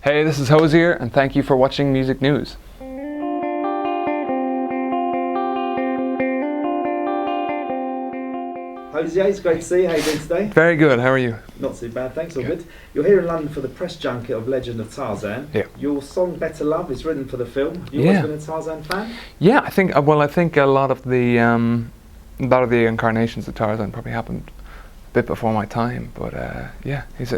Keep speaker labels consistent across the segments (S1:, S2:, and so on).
S1: Hey, this is Hozier, and thank you for watching Music News.
S2: Hozier, it's great to see you. How are you doing today?
S1: Very good, how are you?
S2: Not too bad, thanks, all good. You're here in London for the press junket of Legend of Tarzan.
S1: Yeah.
S2: Your song Better Love is written for the film. Have you always been a Tarzan fan?
S1: Yeah, I think a lot of the incarnations of Tarzan probably happened a bit before my time, but yeah, it's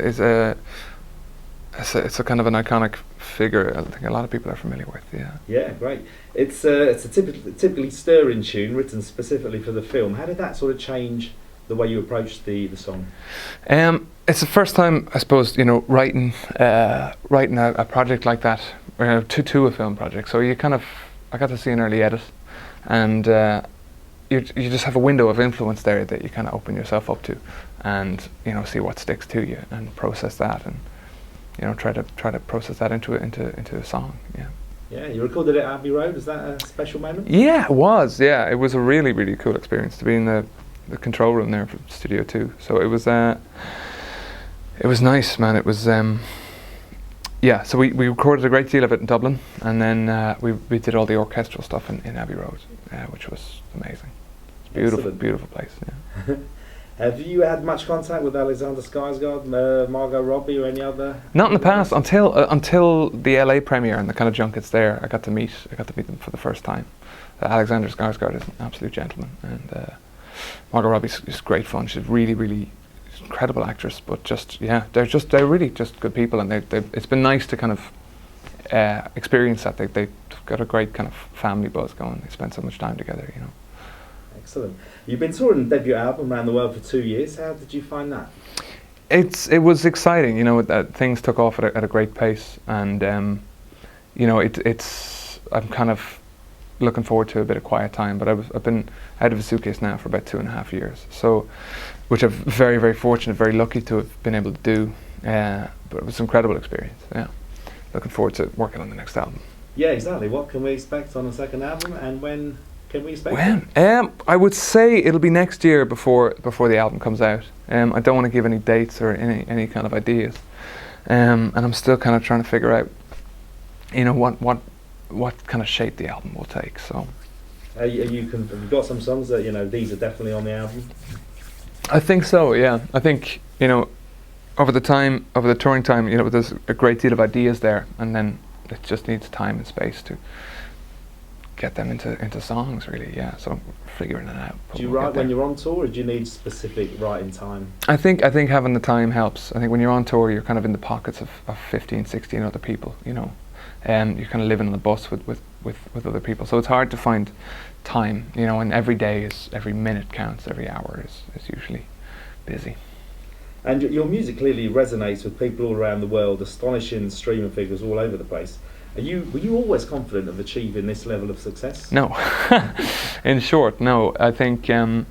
S1: a kind of an iconic figure. I think a lot of people are familiar with. Yeah.
S2: Yeah, great. It's a typically stirring tune written specifically for the film. How did that sort of change the way you approached the song?
S1: It's the first time, I suppose, writing a project like that, to a film project. So I got to see an early edit, and you just have a window of influence there that you kind of open yourself up to, and see what sticks to you and process that, and try to process that into a song. Yeah.
S2: Yeah, you recorded it at Abbey Road. Was that a special moment?
S1: Yeah, it was. Yeah, it was a really, really cool experience to be in the control room there for Studio 2. So it was nice, man. It was yeah. So we recorded a great deal of it in Dublin, and then we did all the orchestral stuff in Abbey Road, which was amazing. It's beautiful,
S2: Excellent.
S1: Beautiful place. Yeah.
S2: Have you had much contact with Alexander Skarsgård, Margot Robbie, or any other?
S1: Not in the past, until the LA premiere and the kind of junkets there. I got to meet them for the first time. Alexander Skarsgård is an absolute gentleman, and Margot Robbie is great fun. She's really, really incredible actress. But they're really just good people, and it's been nice to kind of experience that. They've got a great kind of family buzz going. They spend so much time together,
S2: Excellent. You've been touring the debut album around the world for 2 years. How did you find that?
S1: It was exciting, that things took off at a great pace, and I'm kind of looking forward to a bit of quiet time. But I've been out of a suitcase now for about 2.5 years, so which I'm very, very fortunate, very lucky to have been able to do. But it was an incredible experience. Yeah, looking forward to working on the next album.
S2: Yeah, exactly. What can we expect on the second album, and when can we expect it?
S1: I would say it'll be next year before the album comes out. I don't want to give any dates or any kind of ideas, and I'm still kind of trying to figure out, what kind of shape the album will take. So,
S2: have you got some songs that these are definitely on the album?
S1: I think so. Yeah, I think over the touring time, there's a great deal of ideas there, and then it just needs time and space to get them into songs, really. Yeah, so I'm figuring it out.
S2: Do you write when you're on tour, or do you need specific writing time?
S1: I think having the time helps. I think when you're on tour, you're kind of in the pockets of 15, 16 other people, and you're kind of living on the bus with other people. So it's hard to find time, and every minute counts, every hour is usually busy.
S2: And your music clearly resonates with people all around the world, astonishing streaming figures all over the place. Were you always confident of achieving this level of success?
S1: No. In short, no. I think when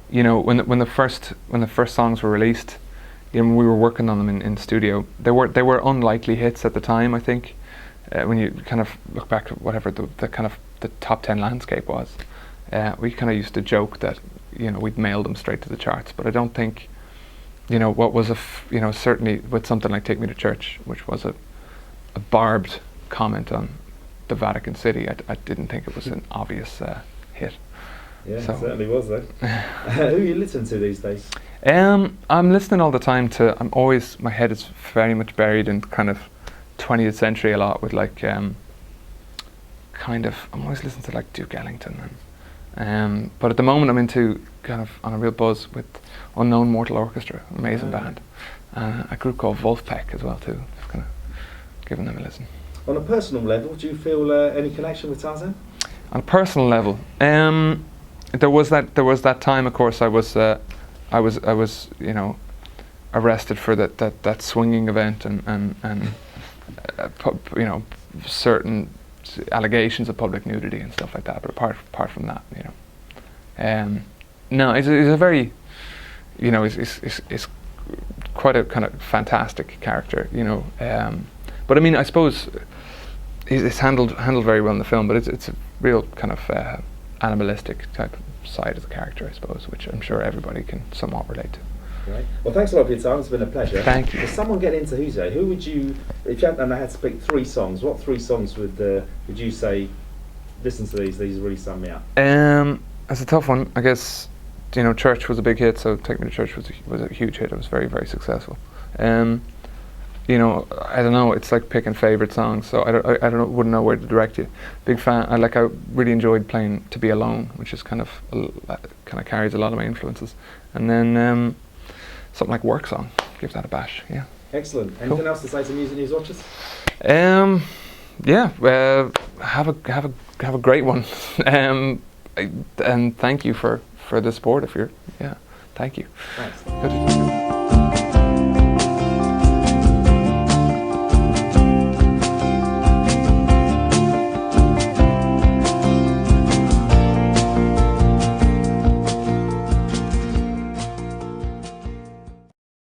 S1: the first songs were released, we were working on them in studio. They were unlikely hits at the time. I think when you kind of look back at whatever the kind of the top 10 landscape was, we kind of used to joke that we'd mail them straight to the charts. But I don't think what was certainly with something like Take Me to Church, which was a barbed comment on the Vatican City, I didn't think it was an obvious hit.
S2: Yeah, so. It certainly was though. Who are you listening to these days?
S1: I'm listening all the time to. My head is very much buried in kind of 20th century a lot with I'm always listening to like Duke Ellington, and but at the moment I'm into kind of on a real buzz with Unknown Mortal Orchestra, amazing band, a group called Wolfpack as well too. Just kind of giving them a listen.
S2: On a personal level, do you feel any connection with Tarzan?
S1: On a personal level, there was that time. Of course, I was arrested for that swinging event and certain allegations of public nudity and stuff like that. But apart from that, no, it's a very, it's quite a kind of fantastic character, But I mean, I suppose it's handled very well in the film, but it's a real kind of animalistic type side of the character, I suppose, which I'm sure everybody can somewhat relate to.
S2: Great. Well, thanks a lot for your time. It's been a pleasure.
S1: Thank you.
S2: If someone get into Hozier, who would you, if you had, and I had to pick 3 songs, what 3 songs would you say, listen to these really sum me up?
S1: It's a tough one. I guess, you know, Church was a big hit, so Take Me to Church was a huge hit. It was very, very successful. You know, I don't know. It's like picking favorite songs. So wouldn't know where to direct you. Big fan. I really enjoyed playing To Be Alone, which is kind of carries a lot of my influences. And then something like Work Song. Give that a bash. Yeah.
S2: Excellent. Anything else to say to Music News watchers?
S1: Yeah. Have a great one. And thank you for the support. Thank you.
S2: Thanks.
S1: Good.